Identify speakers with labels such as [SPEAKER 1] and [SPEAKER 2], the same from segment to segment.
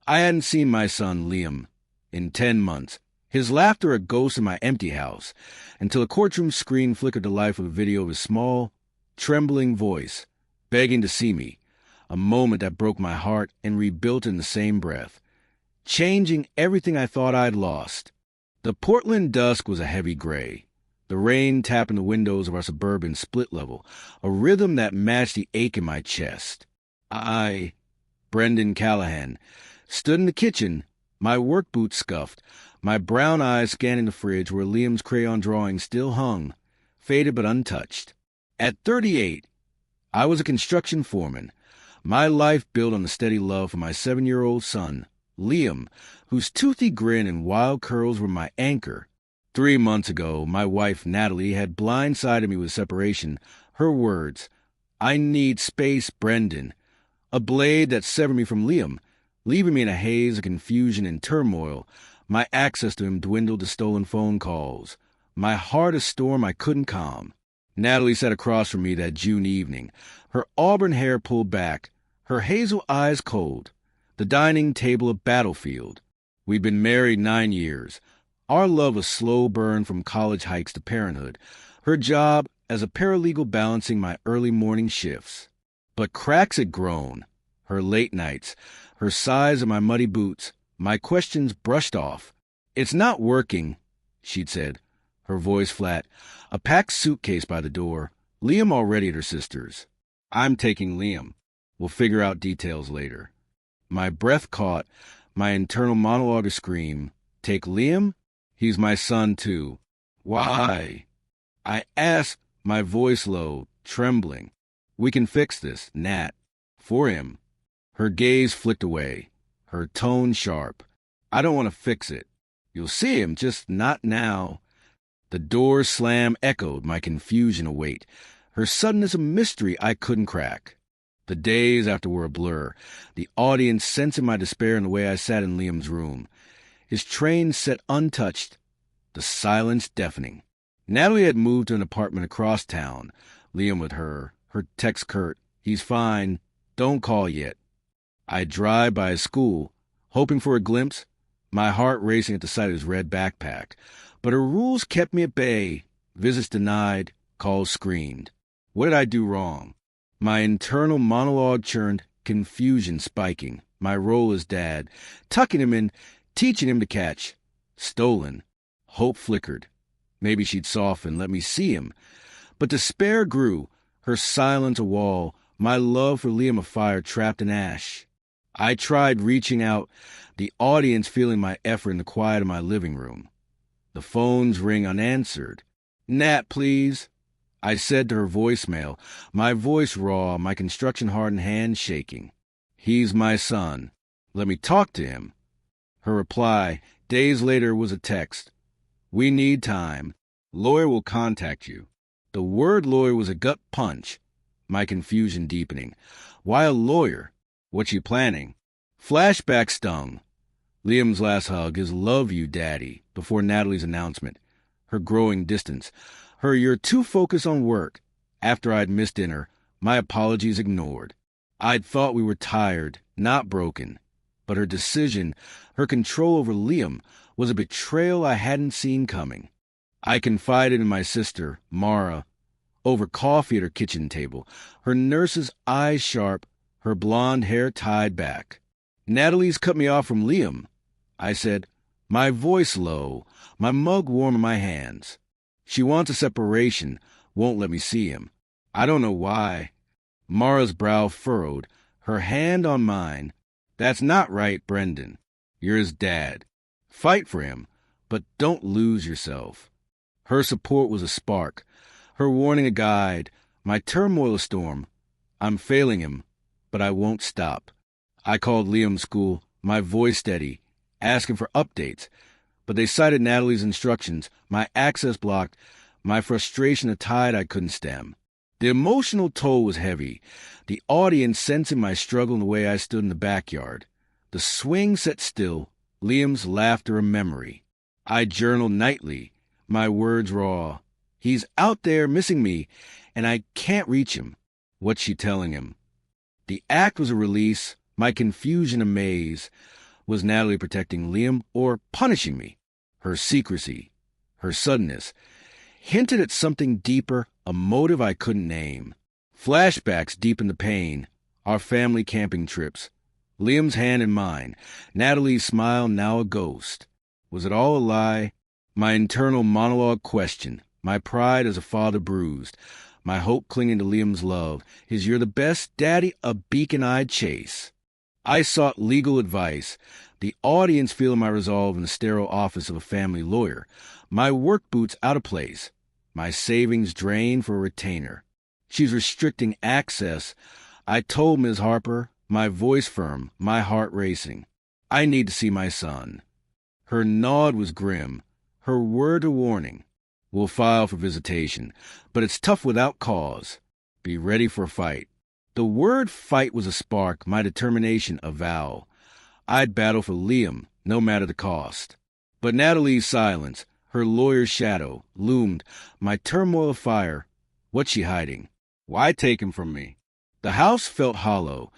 [SPEAKER 1] I hadn't seen my son, Liam, in 10 months. His laughter a ghost in my empty house, until a courtroom screen flickered to life with a video of his small, trembling voice, begging to see me, a moment that broke my heart and rebuilt in the same breath, changing everything I thought I'd lost. The Portland dusk was a heavy gray, the rain tapping the windows of our suburban split level, a rhythm that matched the ache in my chest. Brendon Callahan, stood in the kitchen, my work boots scuffed, my brown eyes scanning the fridge where Liam's crayon drawing still hung, faded but untouched. At 38, I was a construction foreman, my life built on the steady love for my 7-year-old son, Liam, whose toothy grin and wild curls were my anchor. 3 months ago, my wife, Natalie, had blindsided me with separation. Her words, "I need space, Brendon," a blade that severed me from Liam, leaving me in a haze of confusion and turmoil. My access to him dwindled to stolen phone calls. My heart a storm I couldn't calm. Natalie sat across from me that June evening, her auburn hair pulled back, her hazel eyes cold, the dining table a battlefield. We'd been married 9 years. Our love a slow burn from college hikes to parenthood, her job as a paralegal balancing my early morning shifts. But cracks had grown, her late nights, her sighs of my muddy boots, my questions brushed off. "It's not working," she'd said, her voice flat, a packed suitcase by the door, Liam already at her sister's. "I'm taking Liam. We'll figure out details later." My breath caught, my internal monologue a scream. "Take Liam? He's my son, too." "Why?" I asked, my voice low, trembling. "We can fix this, Nat. For him." Her gaze flicked away, her tone sharp. "I don't want to fix it. You'll see him, just not now." The door's slam echoed, my confusion a weight, her suddenness a mystery I couldn't crack. The days after were a blur, the audience sensing my despair in the way I sat in Liam's room. His train set untouched, the silence deafening. Natalie had moved to an apartment across town, Liam with her text curt, "He's fine, don't call yet." I drive by his school, hoping for a glimpse, my heart racing at the sight of his red backpack. But her rules kept me at bay, visits denied, calls screened. What did I do wrong? My internal monologue churned, confusion spiking, my role as dad, tucking him in, teaching him to catch. Stolen. Hope flickered. Maybe she'd soften, let me see him. But despair grew, her silence a wall, my love for Liam a fire trapped in ash. I tried reaching out, the audience feeling my effort in the quiet of my living room. The phones ring unanswered. "Nat, please," I said to her voicemail, my voice raw, my construction-hardened hands shaking. "He's my son. Let me talk to him." Her reply, days later, was a text. "We need time. Lawyer will contact you." The word lawyer was a gut punch, my confusion deepening. Why a lawyer? What's she planning? Flashback stung. Liam's last hug, his "love you, Daddy," before Natalie's announcement. Her growing distance. Her "you're too focused on work." After I'd missed dinner, my apologies ignored. I'd thought we were tired, not broken. But her decision, her control over Liam, was a betrayal I hadn't seen coming. I confided in my sister, Mara, over coffee at her kitchen table, her nurse's eyes sharp, her blonde hair tied back. "Natalie's cut me off from Liam," I said, my voice low, my mug warm in my hands. "She wants a separation, won't let me see him. I don't know why." Mara's brow furrowed, her hand on mine. "That's not right, Brendon. You're his dad. Fight for him, but don't lose yourself." Her support was a spark, her warning a guide, my turmoil a storm. "I'm failing him, but I won't stop." I called Liam's school, my voice steady, asking for updates, but they cited Natalie's instructions, my access blocked, my frustration a tide I couldn't stem. The emotional toll was heavy, the audience sensing my struggle in the way I stood in the backyard. The swing set still, Liam's laughter a memory. I journaled nightly, my words raw. "He's out there missing me, and I can't reach him." What's she telling him? The act was a release, my confusion a maze. Was Natalie protecting Liam or punishing me? Her secrecy, her suddenness, hinted at something deeper, a motive I couldn't name. Flashbacks deepened the pain, our family camping trips, Liam's hand in mine, Natalie's smile now a ghost. Was it all a lie? My internal monologue questioned, my pride as a father bruised, my hope clinging to Liam's love, his "you're the best, Daddy," a beacon I'd chase. I sought legal advice, the audience feeling my resolve in the sterile office of a family lawyer, my work boots out of place, my savings drained for a retainer. She's restricting access. I told Ms. Harper, my voice firm, my heart racing. I need to see my son. Her nod was grim, her word a warning. We'll file for visitation, but it's tough without cause. Be ready for a fight. The word fight was a spark, my determination a vow. I'd battle for Liam, no matter the cost. But Natalie's silence, her lawyer's shadow, loomed, my turmoil of fire. What's she hiding? Why take him from me? The house felt hollow,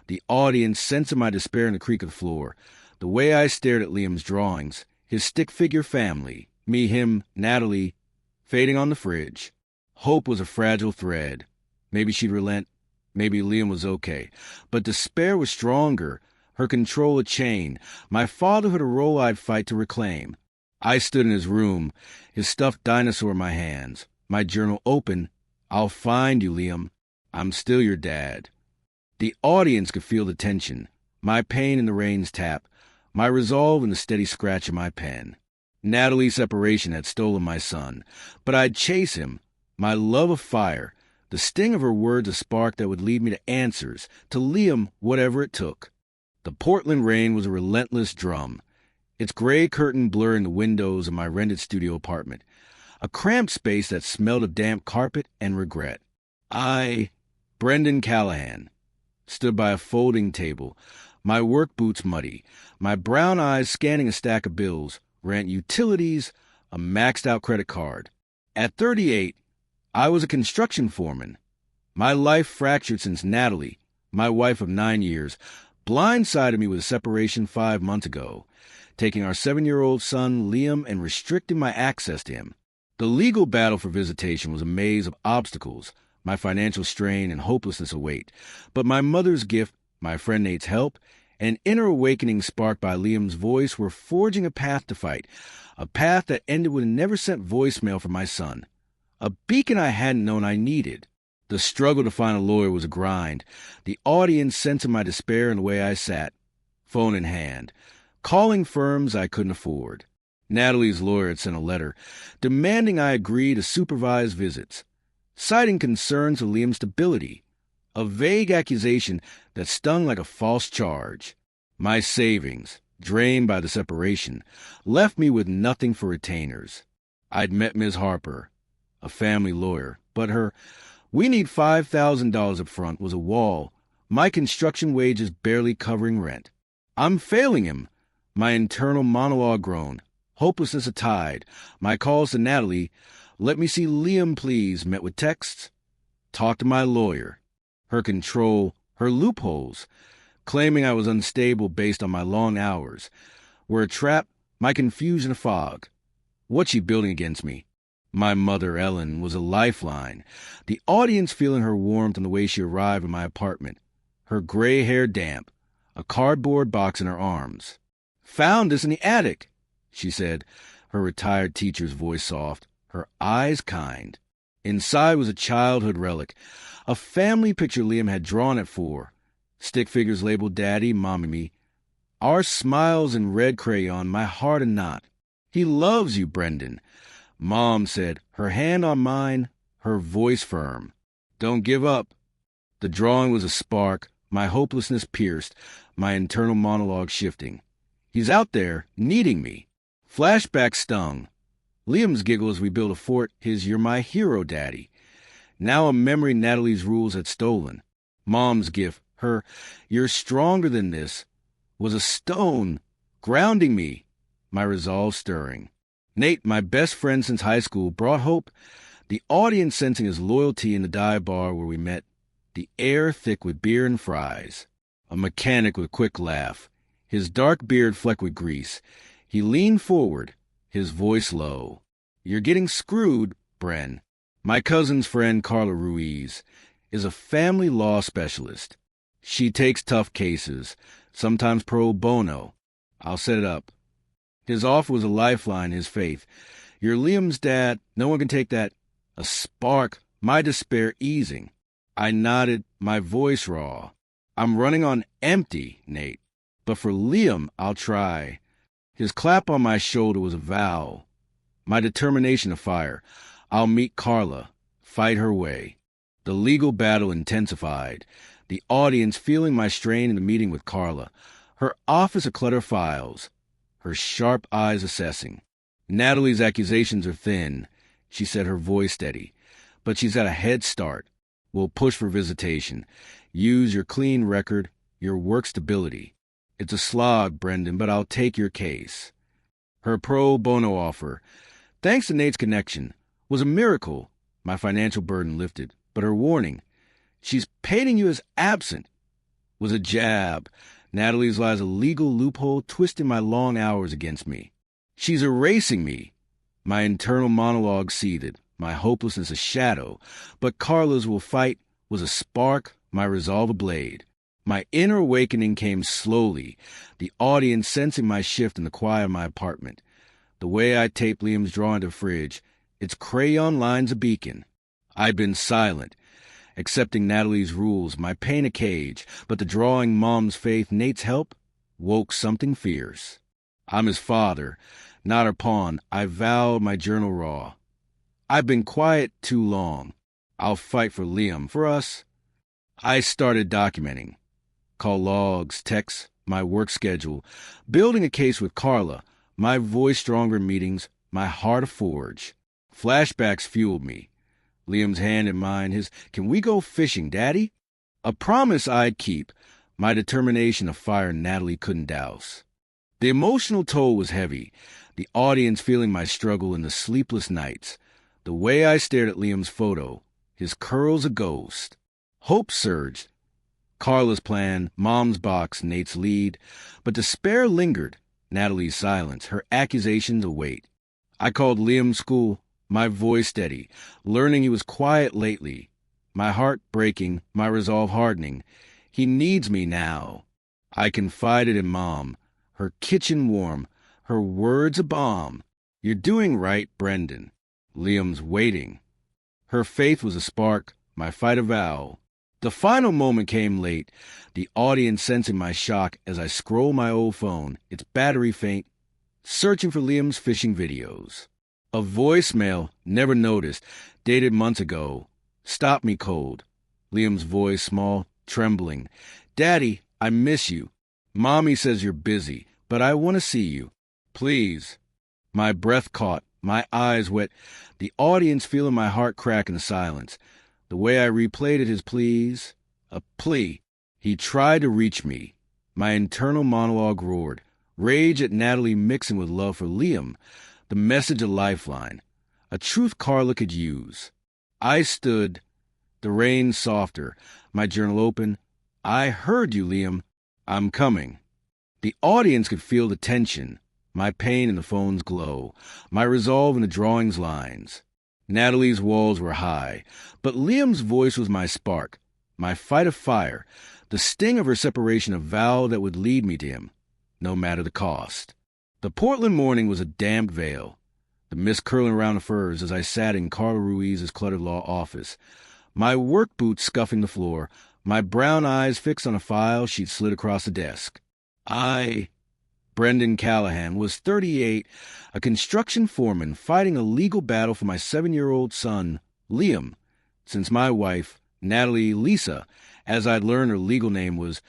[SPEAKER 1] the audience sensing my despair in the creak of the floor, the way I stared at Liam's drawings, his stick-figure family, me, him, Natalie, fading on the fridge. Hope was a fragile thread. Maybe she'd relent. Maybe Liam was okay. But despair was stronger, her control a chain, my fatherhood a role I'd fight to reclaim. I stood in his room, his stuffed dinosaur in my hands, my journal open. I'll find you, Liam. I'm still your dad. The audience could feel the tension, my pain in the rain's tap, my resolve in the steady scratch of my pen. Natalie's separation had stolen my son, but I'd chase him, my love of fire, the sting of her words a spark that would lead me to answers, to Liam whatever it took. The Portland rain was a relentless drum, its gray curtain blurring the windows of my rented studio apartment, a cramped space that smelled of damp carpet and regret. I, Brendon Callahan, stood by a folding table, my work boots muddy, my brown eyes scanning a stack of bills, rent, utilities, a maxed-out credit card. At 38, I was a construction foreman. My life fractured since Natalie, my wife of 9 years, blindsided me with a separation 5 months ago, taking our 7-year-old son, Liam, and restricting my access to him. The legal battle for visitation was a maze of obstacles, my financial strain and hopelessness await, but my mother's gift, my friend Nate's help, and an inner awakening sparked by Liam's voice were forging a path to fight, a path that ended with a never-sent voicemail from my son, a beacon I hadn't known I needed. The struggle to find a lawyer was a grind, the audience sensing my despair in the way I sat, phone in hand, calling firms I couldn't afford. Natalie's lawyer had sent a letter, demanding I agree to supervise visits, citing concerns of Liam's stability, a vague accusation that stung like a false charge. My savings, drained by the separation, left me with nothing for retainers. I'd met Ms. Harper, a family lawyer, but her "we need $5,000 up front" was a wall, my construction wages barely covering rent. I'm failing him, my internal monologue groaned, hopelessness a tide, my calls to Natalie, "Let me see Liam, please," met with texts, "Talk to my lawyer." Her control, her loopholes, claiming I was unstable based on my long hours, were a trap, my confusion a fog. What's she building against me? My mother, Ellen, was a lifeline, the audience feeling her warmth in the way she arrived in my apartment, her gray hair damp, a cardboard box in her arms. "Found this in the attic," she said, her retired teacher's voice soft, her eyes kind. Inside was a childhood relic, a family picture Liam had drawn at 4, stick figures labeled Daddy, Mommy, me. Our smiles in red crayon, my heart a knot. "He loves you, Brendon," Mom said, her hand on mine, her voice firm. "Don't give up." The drawing was a spark, my hopelessness pierced, my internal monologue shifting. "He's out there, needing me." Flashback stung. Liam's giggle as we built a fort, his "you're my hero, Daddy." Now a memory Natalie's rules had stolen. Mom's gift, her "you're stronger than this," was a stone, grounding me, my resolve stirring. Nate, my best friend since high school, brought hope, the audience sensing his loyalty in the dive bar where we met, the air thick with beer and fries. A mechanic with a quick laugh. his dark beard flecked with grease. He leaned forward, his voice low. "You're getting screwed, Bren. My cousin's friend, Carla Ruiz, is a family law specialist. She takes tough cases, sometimes pro bono. I'll set it up." His offer was a lifeline, his faith. "You're Liam's dad. No one can take that." A spark, my despair easing. I nodded, my voice raw. "I'm running on empty, Nate. But for Liam, I'll try." His clap on my shoulder was a vow. My determination to fire. I'll meet Carla, fight her way. The legal battle intensified. The audience feeling my strain in the meeting with Carla. Her office a clutter of files. Her sharp eyes assessing. "Natalie's accusations are thin," she said, her voice steady. "But she's got a head start. We'll push for visitation. Use your clean record, your work stability. It's a slog, Brendon, but I'll take your case." Her pro bono offer, thanks to Nate's connection, was a miracle. My financial burden lifted. But her warning, "She's painting you as absent," was a jab. Natalie's lies a legal loophole twisting my long hours against me. "She's erasing me." My internal monologue seethed, my hopelessness a shadow. But Carla's will fight was a spark, my resolve a blade. My inner awakening came slowly, the audience sensing my shift in the quiet of my apartment. The way I taped Liam's drawing to the fridge, its crayon lines a beacon. I'd been silent, accepting Natalie's rules, my pain a cage, but the drawing Mom's faith, Nate's help, woke something fierce. I'm his father, not her pawn. I vowed my journal raw. "I've been quiet too long. I'll fight for Liam, for us." I started documenting. Call logs, texts, my work schedule, building a case with Carla, my voice stronger in meetings, my heart a forge. Flashbacks fueled me. Liam's hand in mine, his "Can we go fishing, Daddy?" A promise I'd keep, my determination a fire Natalie couldn't douse. The emotional toll was heavy, the audience feeling my struggle in the sleepless nights. The way I stared at Liam's photo, his curls a ghost. Hope surged. Carla's plan, Mom's box, Nate's lead. But despair lingered, Natalie's silence, her accusations a weight. I called Liam's school, my voice steady, learning he was quiet lately. My heart breaking, my resolve hardening. He needs me now. I confided in Mom, her kitchen warm, her words a balm. "You're doing right, Brendon." Liam's waiting. Her faith was a spark, my fight a vow. The final moment came late, the audience sensing my shock as I scroll my old phone, its battery faint, searching for Liam's fishing videos. A voicemail, never noticed, dated months ago, stopped me cold. Liam's voice small, trembling. "Daddy, I miss you. Mommy says you're busy, but I want to see you. Please." My breath caught, my eyes wet, the audience feeling my heart crack in the silence. The way I replayed it, his pleas, a plea. He tried to reach me. My internal monologue roared, rage at Natalie mixing with love for Liam, the message a lifeline, a truth Carla could use. I stood, the rain softer, my journal open. "I heard you, Liam. I'm coming." The audience could feel the tension, my pain in the phone's glow, my resolve in the drawing's lines. Natalie's walls were high, but Liam's voice was my spark, my fight of fire, the sting of her separation, a vow that would lead me to him, no matter the cost. The Portland morning was a damp veil, the mist curling around the firs as I sat in Carla Ruiz's cluttered law office, my work boots scuffing the floor, my brown eyes fixed on a file she'd slid across the desk. Brendon Callahan, was 38, a construction foreman fighting a legal battle for my 7-year-old son, Liam, since my wife, Natalie Lisa, as I'd learned her legal name was,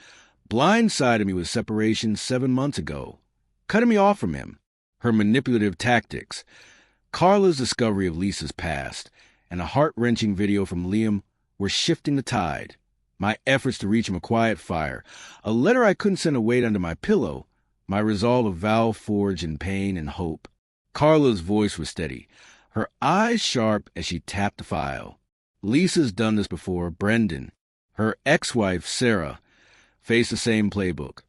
[SPEAKER 1] blindsided me with separation 7 months ago, cutting me off from him. Her manipulative tactics, Carla's discovery of Lisa's past, and a heart-wrenching video from Liam were shifting the tide. My efforts to reach him a quiet fire, a letter I couldn't send away under my pillow, my resolve of vow forged in pain and hope. Carla's voice was steady, her eyes sharp as she tapped the file. Lisa's done this before, Brendon. Her ex-wife, Sarah, faced the same playbook.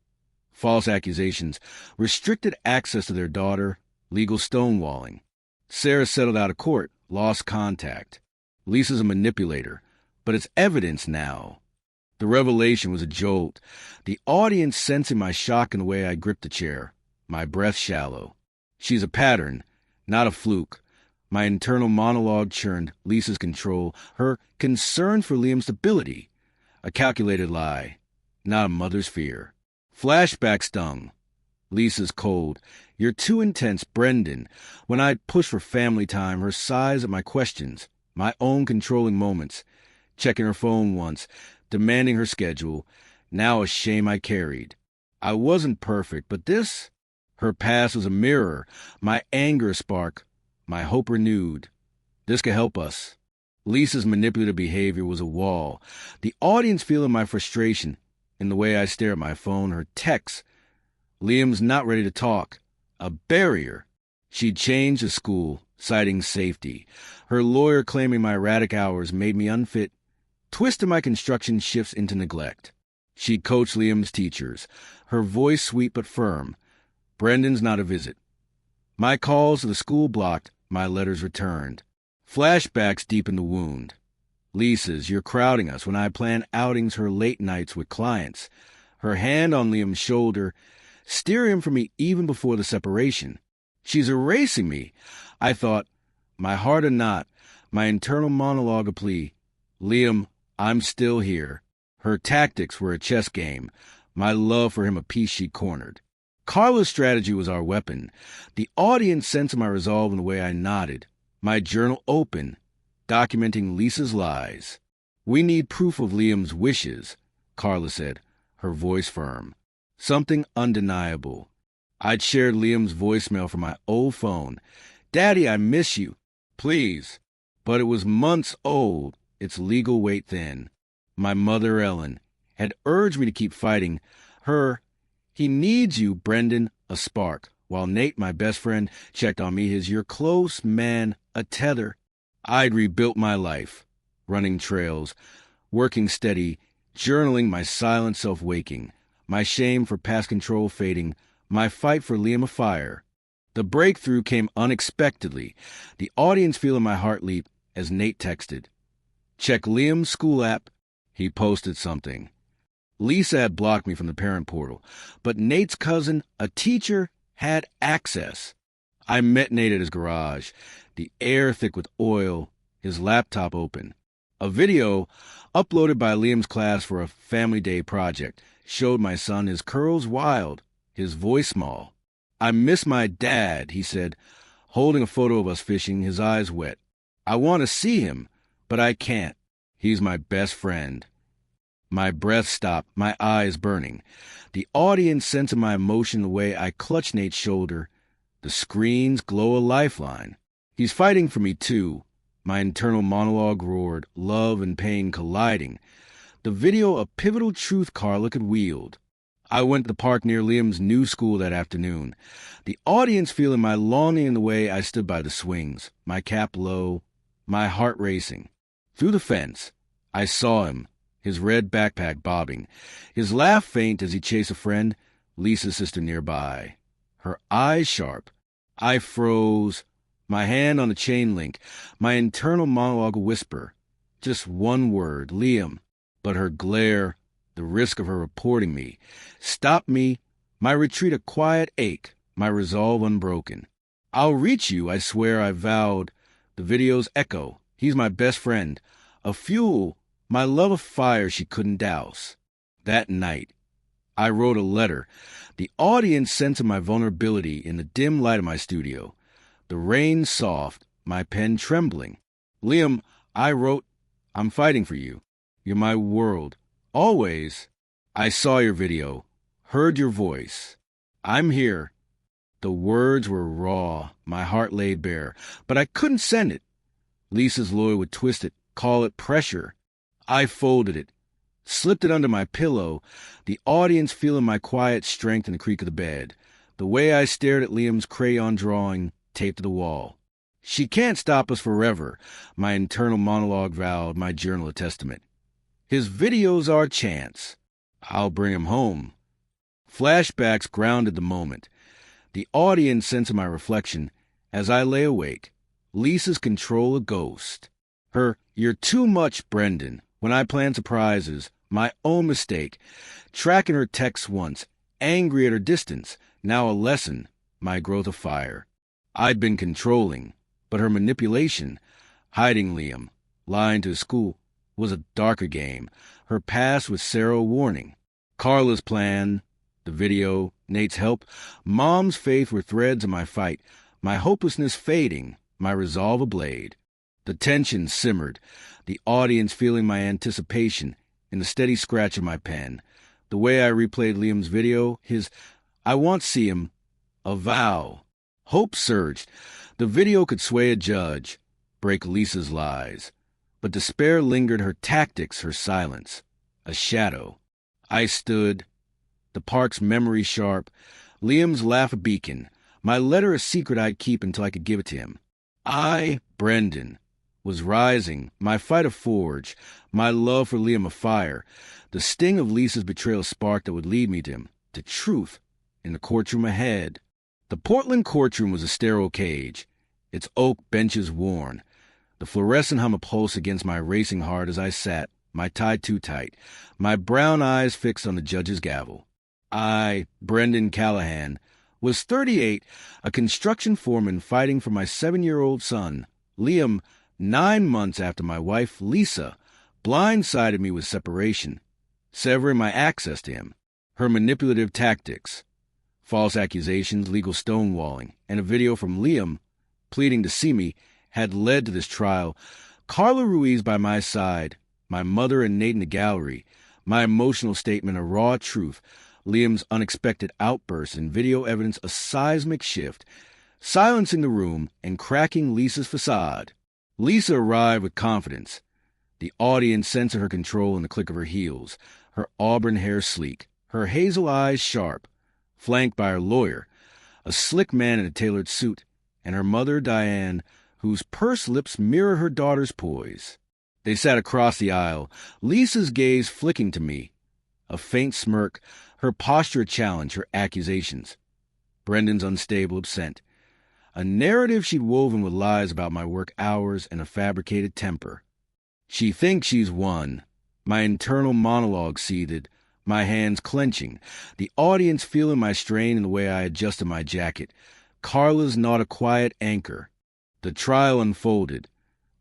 [SPEAKER 1] false accusations, restricted access to their daughter, legal stonewalling. Sarah settled out of court, lost contact. Lisa's a manipulator, but it's evidence now. The revelation was a jolt, the audience sensing my shock in the way I gripped the chair, my breath shallow. She's a pattern, not a fluke. My internal monologue churned Lisa's control, her concern for Liam's stability. A calculated lie, not a mother's fear. Flashback stung. Lisa's cold. You're too intense, Brendon. When I'd push for family time, her sighs at my questions, my own controlling moments. Checking her phone once, demanding her schedule. Now a shame I carried. I wasn't perfect, but this? Her past was a mirror, my anger a spark, my hope renewed. This could help us. Lisa's manipulative behavior was a wall. The audience feeling my frustration in the way I stare at my phone, her texts. Liam's not ready to talk. A barrier. She'd changed the school, citing safety. Her lawyer claiming my erratic hours made me unfit. Twisted my construction shifts into neglect. She'd coached Liam's teachers. Her voice sweet but firm. Brendon's not a visit. My calls to the school blocked, my letters returned. Flashbacks deepened the wound. Lisa's, you're crowding us when I plan outings her late nights with clients. Her hand on Liam's shoulder, steering him from me even before the separation. She's erasing me. I thought, my heart a knot, my internal monologue a plea. Liam, I'm still here. Her tactics were a chess game, my love for him a piece she cornered. Carla's strategy was our weapon. The audience sensed my resolve in the way I nodded, my journal open, documenting Lisa's lies. We need proof of Liam's wishes, Carla said, her voice firm. Something undeniable. I'd shared Liam's voicemail from my old phone. Daddy, I miss you. Please. But it was months old, its legal weight thin. My mother, Ellen, had urged me to keep fighting. He needs you, Brendon, a spark. While Nate, my best friend, checked on me, you're close, man, a tether. I'd rebuilt my life, running trails, working steady, journaling my silent self waking, my shame for past control fading, my fight for Liam afire. The breakthrough came unexpectedly, the audience feeling my heart leap as Nate texted. Check Liam's school app. He posted something. Lisa had blocked me from the parent portal, but Nate's cousin, a teacher, had access. I met Nate at his garage, the air thick with oil, his laptop open. A video, uploaded by Liam's class for a family day project, showed my son, his curls wild, his voice small. I miss my dad, he said, holding a photo of us fishing, his eyes wet. I want to see him, but I can't. He's my best friend. My breath stopped, my eyes burning. The audience sensing my emotion the way I clutched Nate's shoulder. The screens glow a lifeline. He's fighting for me, too. My internal monologue roared, love and pain colliding. The video a pivotal truth Carla could wield. I went to the park near Liam's new school that afternoon. The audience feeling my longing in the way I stood by the swings, my cap low, my heart racing. Through the fence, I saw him, his red backpack bobbing, his laugh faint as he chased a friend, Lisa's sister nearby. Her eyes sharp. I froze, my hand on the chain link, my internal monologue a whisper. Just one word, Liam. But her glare, the risk of her reporting me, stopped me, my retreat a quiet ache, my resolve unbroken. I'll reach you, I swear, I vowed. The video's echo. He's my best friend. A fuel, my love of fire she couldn't douse. That night, I wrote a letter. The audience sensing my vulnerability in the dim light of my studio. The rain soft, my pen trembling. Liam, I wrote, I'm fighting for you. You're my world. Always. I saw your video, heard your voice. I'm here. The words were raw, my heart laid bare, but I couldn't send it. Lisa's lawyer would twist it, call it pressure. I folded it, slipped it under my pillow, the audience feeling my quiet strength in the creak of the bed, the way I stared at Liam's crayon drawing taped to the wall. She can't stop us forever, my internal monologue vowed, my journal a testament. His video's our chance. I'll bring him home. Flashbacks grounded the moment. The audience sensing my reflection as I lay awake. Lisa's control a ghost. Her, "You're too much, Brendon," when I plan surprises. My own mistake. Tracking her texts once. Angry at her distance. Now a lesson. My growth of fire. I'd been controlling. But her manipulation. Hiding Liam. Lying to his school. Was a darker game. Her past with Sarah a warning. Carla's plan. The video. Nate's help. Mom's faith were threads in my fight. My hopelessness fading. My resolve a blade. The tension simmered, the audience feeling my anticipation in the steady scratch of my pen. The way I replayed Liam's video, his "I want to see him," a vow. Hope surged. The video could sway a judge, break Lisa's lies. But despair lingered, her tactics, her silence. A shadow. I stood, the park's memory sharp, Liam's laugh a beacon, my letter a secret I'd keep until I could give it to him. I, Brendon, was rising, my fight a forge, my love for Liam a fire, the sting of Lisa's betrayal a spark that would lead me to him, to truth, in the courtroom ahead. The Portland courtroom was a sterile cage, its oak benches worn, the fluorescent hum a pulse against my racing heart as I sat, my tie too tight, my brown eyes fixed on the judge's gavel. I, Brendon Callahan, was 38, a construction foreman fighting for my 7-year-old son. Liam, 9 months after my wife, Lisa, blindsided me with separation, severing my access to him. Her manipulative tactics, false accusations, legal stonewalling, and a video from Liam pleading to see me had led to this trial. Carla Ruiz by my side, my mother and Nate in the gallery, my emotional statement a raw truth, Liam's unexpected outburst and video evidence a seismic shift, silencing the room and cracking Lisa's facade. Lisa arrived with confidence. The audience sensed her control in the click of her heels, her auburn hair sleek, her hazel eyes sharp, flanked by her lawyer, a slick man in a tailored suit, and her mother, Diane, whose pursed lips mirror her daughter's poise. They sat across the aisle, Lisa's gaze flicking to me, a faint smirk, her posture a challenge, her accusations. Brendon's unstable absent. A narrative she'd woven with lies about my work hours and a fabricated temper. She thinks she's won. My internal monologue seethed, my hands clenching, the audience feeling my strain in the way I adjusted my jacket. Carla's not a quiet anchor. The trial unfolded.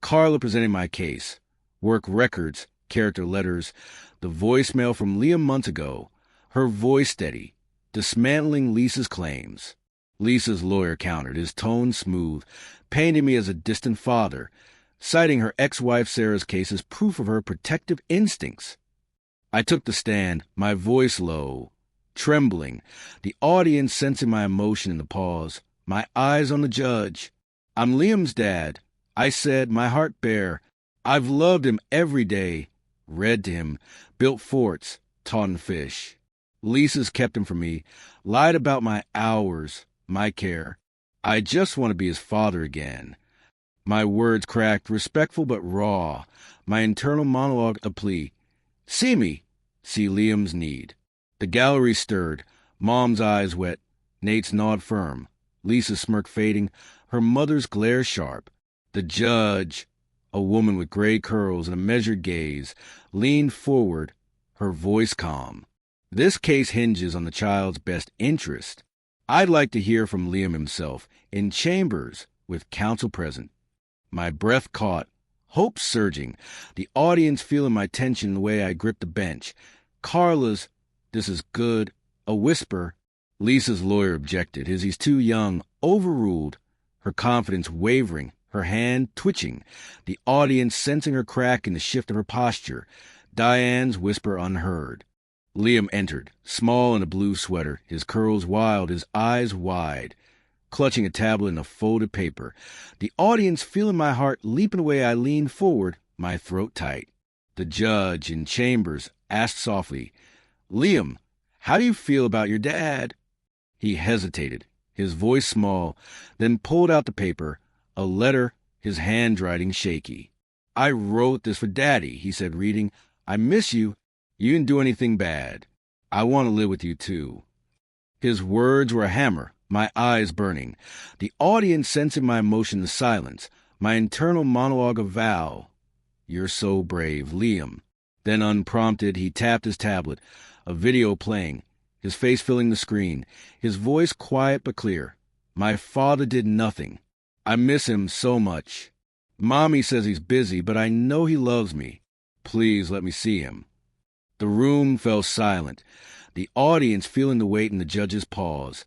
[SPEAKER 1] Carla presenting my case. Work records, character letters, the voicemail from Liam months ago. Her voice steady, dismantling Lisa's claims. Lisa's lawyer countered, his tone smooth, painting me as a distant father, citing her ex-wife Sarah's case as proof of her protective instincts. I took the stand, my voice low, trembling, the audience sensing my emotion in the pause, my eyes on the judge. "I'm Liam's dad," I said, my heart bare. "I've loved him every day, read to him, built forts, taught him fish. Lisa's kept him from me, lied about my hours, my care. I just want to be his father again." My words cracked, respectful but raw, my internal monologue a plea. "See me, see Liam's need." The gallery stirred, Mom's eyes wet, Nate's nod firm, Lisa's smirk fading, her mother's glare sharp. The judge, a woman with gray curls and a measured gaze, leaned forward, her voice calm. "This case hinges on the child's best interest. I'd like to hear from Liam himself, in chambers, with counsel present." My breath caught, hope surging, the audience feeling my tension the way I gripped the bench. Carla's, "This is good," a whisper. Lisa's lawyer objected, he's too young, overruled, her confidence wavering, her hand twitching, the audience sensing her crack in the shift of her posture, Diane's whisper unheard. Liam entered, small in a blue sweater, his curls wild, his eyes wide, clutching a tablet and a folded paper. The audience feeling my heart leaping away, I leaned forward, my throat tight. The judge, in chambers, asked softly, "Liam, how do you feel about your dad?" He hesitated, his voice small, then pulled out the paper, a letter, his handwriting shaky. "I wrote this for Daddy," he said, reading. "I miss you. You didn't do anything bad. I want to live with you, too." His words were a hammer, my eyes burning. The audience sensing my emotion in silence, my internal monologue of vow. You're so brave, Liam. Then unprompted, he tapped his tablet, a video playing, his face filling the screen, his voice quiet but clear. My father did nothing. I miss him so much. Mommy says he's busy, but I know he loves me. Please let me see him. The room fell silent, the audience feeling the weight in the judge's pause.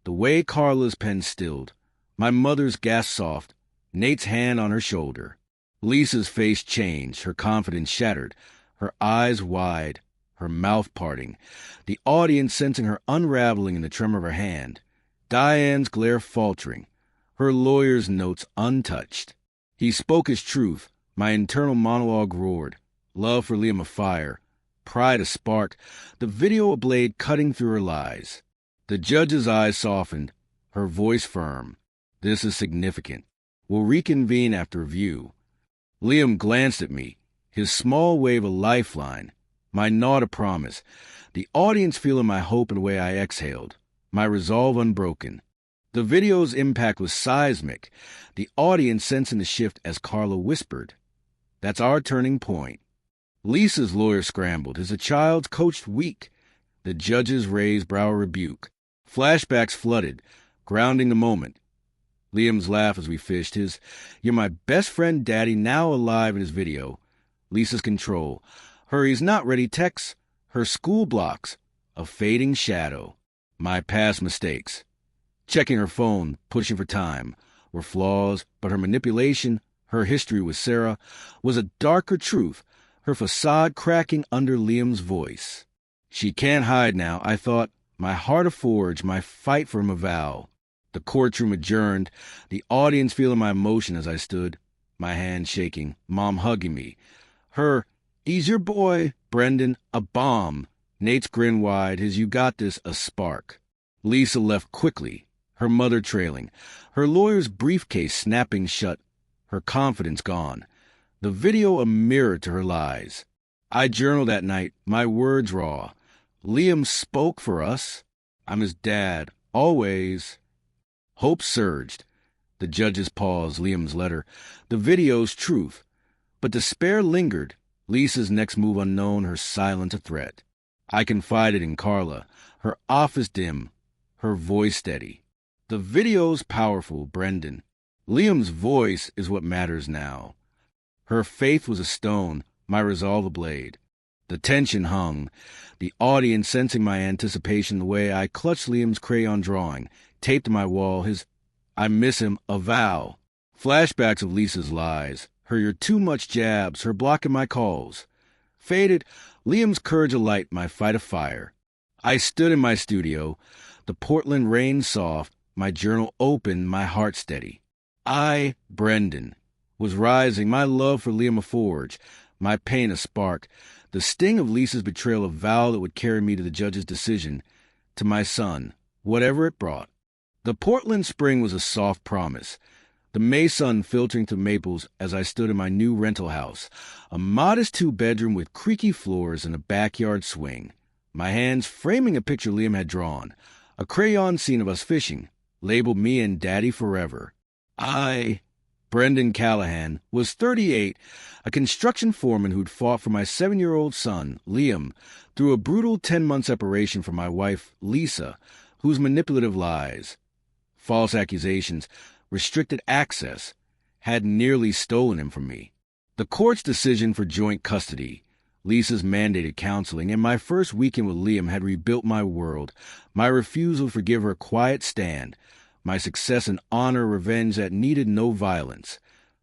[SPEAKER 1] The way Carla's pen stilled, my mother's gasp soft, Nate's hand on her shoulder. Lisa's face changed, her confidence shattered, her eyes wide, her mouth parting, the audience sensing her unraveling in the tremor of her hand. Diane's glare faltering, her lawyer's notes untouched. He spoke his truth, my internal monologue roared, love for Liam afire, pride a spark, the video a blade cutting through her lies. The judge's eyes softened, her voice firm. This is significant. We'll reconvene after review. Liam glanced at me, his small wave a lifeline, my nod a promise, the audience feeling my hope in the way I exhaled, my resolve unbroken. The video's impact was seismic, the audience sensing the shift as Carla whispered, "That's our turning point." Lisa's lawyer scrambled, his child's coached weak. The judge's raised brow rebuke. Flashbacks flooded, grounding the moment. Liam's laugh as we fished, his, "You're my best friend, Daddy," now alive in his video. Lisa's control, her "he's not ready" texts, her school blocks, a fading shadow. My past mistakes. Checking her phone, pushing for time, were flaws, but her manipulation, her history with Sarah, was a darker truth, her facade cracking under Liam's voice. She can't hide now, I thought, my heart a forge, my fight for him a vow. The courtroom adjourned, the audience feeling my emotion as I stood, my hand shaking, Mom hugging me. Her, "He's your boy," Brendon, a bomb. Nate's grin wide, his "you got this" a spark. Lisa left quickly, her mother trailing, her lawyer's briefcase snapping shut, her confidence gone. The video a mirror to her lies. I journaled that night, my words raw. Liam spoke for us. I'm his dad, always. Hope surged. The judge's pause, Liam's letter, the video's truth. But despair lingered, Lisa's next move unknown, her silence a threat. I confided in Carla, her office dim, her voice steady. The video's powerful, Brendon. Liam's voice is what matters now. Her faith was a stone, my resolve a blade. The tension hung, the audience sensing my anticipation the way I clutched Liam's crayon drawing, taped to my wall, his "I miss him" a vow. Flashbacks of Lisa's lies, her "you're too much" jabs, her blocking my calls. Faded, Liam's courage alight, my fight a fire. I stood in my studio, the Portland rain soft, my journal open, my heart steady. I, Brendon, was rising, my love for Liam a forge, my pain a spark, the sting of Lisa's betrayal a vow that would carry me to the judge's decision, to my son, whatever it brought. The Portland spring was a soft promise, the May sun filtering through maples as I stood in my new rental house, a modest two-bedroom with creaky floors and a backyard swing, my hands framing a picture Liam had drawn, a crayon scene of us fishing, labeled me and Daddy forever. I, Brendon Callahan, was 38, a construction foreman who'd fought for my 7-year-old son, Liam, through a brutal 10-month separation from my wife, Lisa, whose manipulative lies, false accusations, restricted access, had nearly stolen him from me. The court's decision for joint custody, Lisa's mandated counseling, and my first weekend with Liam had rebuilt my world, my refusal to forgive her quiet stand, my success and honor revenge that needed no violence,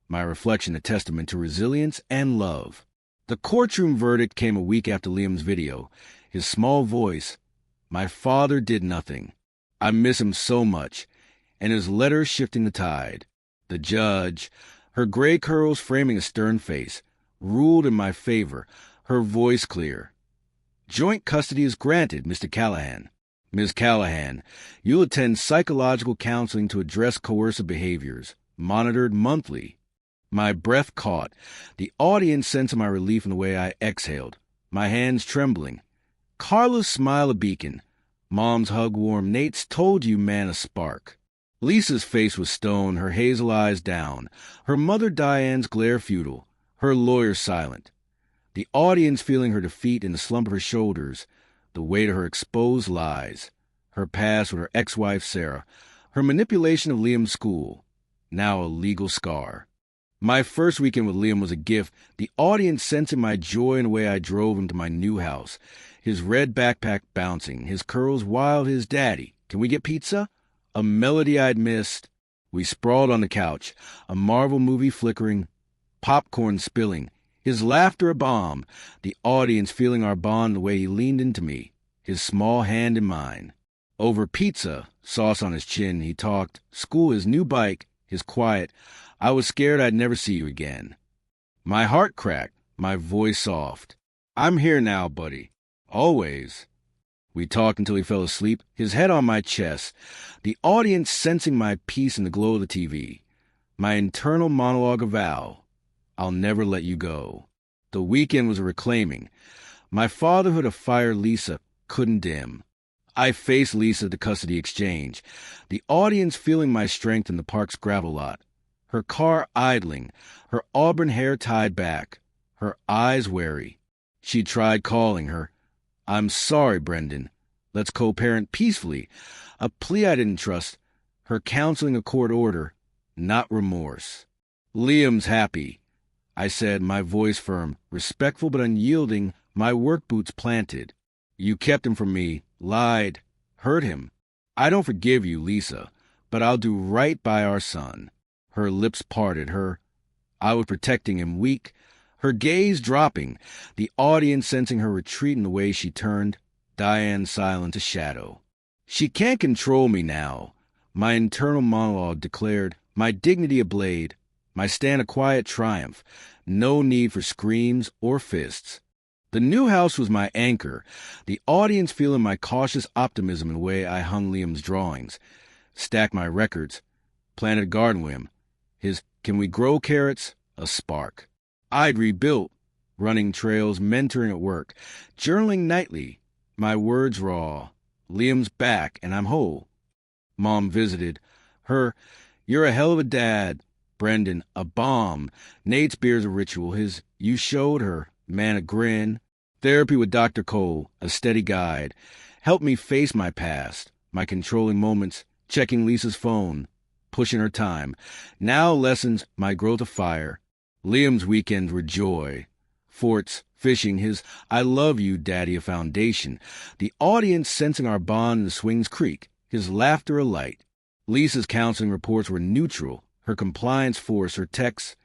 [SPEAKER 1] my reflection a testament to resilience and love. The courtroom verdict came a week after Liam's video, his small voice, "My father did nothing. I miss him so much," and his letter shifting the tide. The judge, her gray curls framing a stern face, ruled in my favor, her voice clear. "Joint custody is granted, Mr. Callahan. Ms. Callahan, you'll attend psychological counseling to address coercive behaviors, monitored monthly." My breath caught, the audience sensing my relief in the way I exhaled, my hands trembling. Carla's smile a beacon, Mom's hug warm. Nate's told you, man, a spark. Lisa's face was stone, her hazel eyes down. Her mother Diane's glare futile, her lawyer silent. The audience feeling her defeat in the slump of her shoulders, the weight of her exposed lies. Her past with her ex-wife Sarah, her manipulation of Liam's school, now a legal scar. My first weekend with Liam was a gift, the audience sensing my joy in the way I drove him to my new house. His red backpack bouncing, his curls wild, his daddy. Can we get pizza? A melody I'd missed. We sprawled on the couch, a Marvel movie flickering, popcorn spilling, his laughter a bomb, the audience feeling our bond the way he leaned into me, his small hand in mine. Over pizza, sauce on his chin, he talked, school, his new bike, his quiet. I was scared I'd never see you again. My heart cracked, my voice soft. I'm here now, buddy. Always. We talked until he fell asleep, his head on my chest, the audience sensing my peace in the glow of the TV. My internal monologue a vow. I'll never let you go. The weekend was a reclaiming. My fatherhood of fire Lisa couldn't dim. I faced Lisa at the custody exchange, the audience feeling my strength in the park's gravel lot. Her car idling, her auburn hair tied back, her eyes wary. She tried calling her. I'm sorry, Brendon. Let's co-parent peacefully. A plea I didn't trust. Her counseling a court order, not remorse. Liam's happy, I said, my voice firm, respectful but unyielding, my work boots planted. You kept him from me, lied, hurt him. I don't forgive you, Lisa, but I'll do right by our son. Her lips parted, I was protecting him, weak, her gaze dropping, the audience sensing her retreat in the way she turned, Diane's silence a shadow. She can't control me now. My internal monologue declared, my dignity a blade, my stand a quiet triumph, no need for screams or fists. The new house was my anchor, the audience feeling my cautious optimism in the way I hung Liam's drawings, stacked my records, planted a garden with him, his "Can we grow carrots?" a spark. I'd rebuilt, running trails, mentoring at work, journaling nightly, my words raw. Liam's back, and I'm whole. Mom visited. You're a hell of a dad. Brendon, a bomb. Nate's beer's a ritual. You showed her. Man, a grin. Therapy with Dr. Cole, a steady guide. Helped me face my past, my controlling moments, checking Lisa's phone, pushing her time. Now lessons, my growth of fire. Liam's weekends were joy. Forts, fishing, his I love you, Daddy, a foundation. The audience sensing our bond in the Swings Creek, his laughter a light. Lisa's counseling reports were neutral, her compliance force, her texts.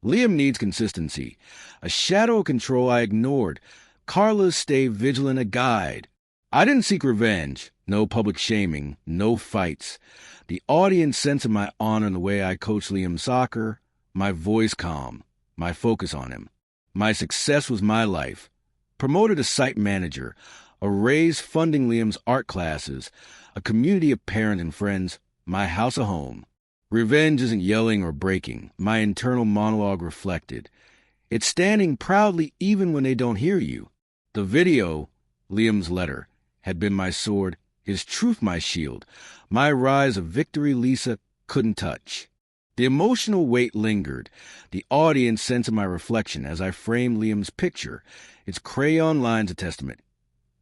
[SPEAKER 1] Liam needs consistency. A shadow of control I ignored. Carla's stay vigilant a guide. I didn't seek revenge. No public shaming. No fights. The audience sensing my honor in the way I coached Liam's soccer. My voice calm. My focus on him. My success was my life. Promoted a site manager. A raise funding Liam's art classes. A community of parents and friends. My house a home. Revenge isn't yelling or breaking. My internal monologue reflected. It's standing proudly even when they don't hear you. The video, Liam's letter, had been my sword, his truth my shield, my rise of victory Lisa couldn't touch. The emotional weight lingered, the audience sensing my reflection as I framed Liam's picture, its crayon lines a testament.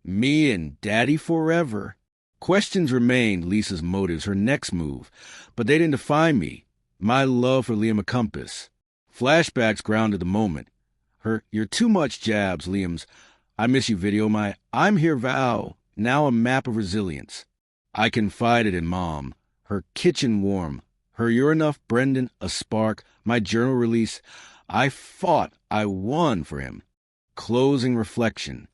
[SPEAKER 1] Me and Daddy forever. Questions remained, Lisa's motives, her next move, but they didn't define me. My love for Liam a compass. Flashbacks grounded the moment. You're too much jabs, Liam's I miss you video, my I'm here vow, now a map of resilience. I confided in Mom, her kitchen warm, her you're enough, Brendon, a spark, my journal release. I fought, I won for him. Closing reflection.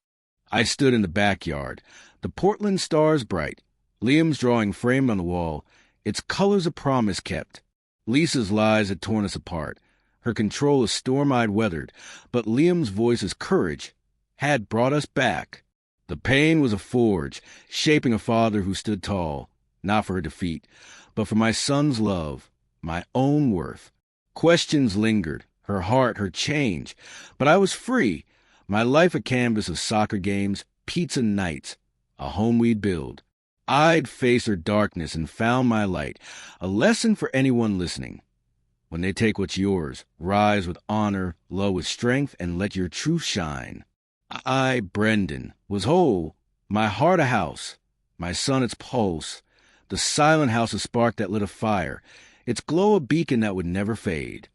[SPEAKER 1] I stood in the backyard, the Portland stars bright, Liam's drawing framed on the wall, its colors a promise kept. Lisa's lies had torn us apart, her control a storm I'd weathered, but Liam's voice's courage had brought us back. The pain was a forge, shaping a father who stood tall, not for her defeat, but for my son's love, my own worth. Questions lingered, her heart, her change, but I was free, my life a canvas of soccer games, pizza nights, a home we'd build. I'd face her darkness and found my light. A lesson for anyone listening. When they take what's yours, rise with honor, low with strength, and let your truth shine. I, Brendon, was whole, my heart a house, my son its pulse, the silent house a spark that lit a fire, its glow a beacon that would never fade.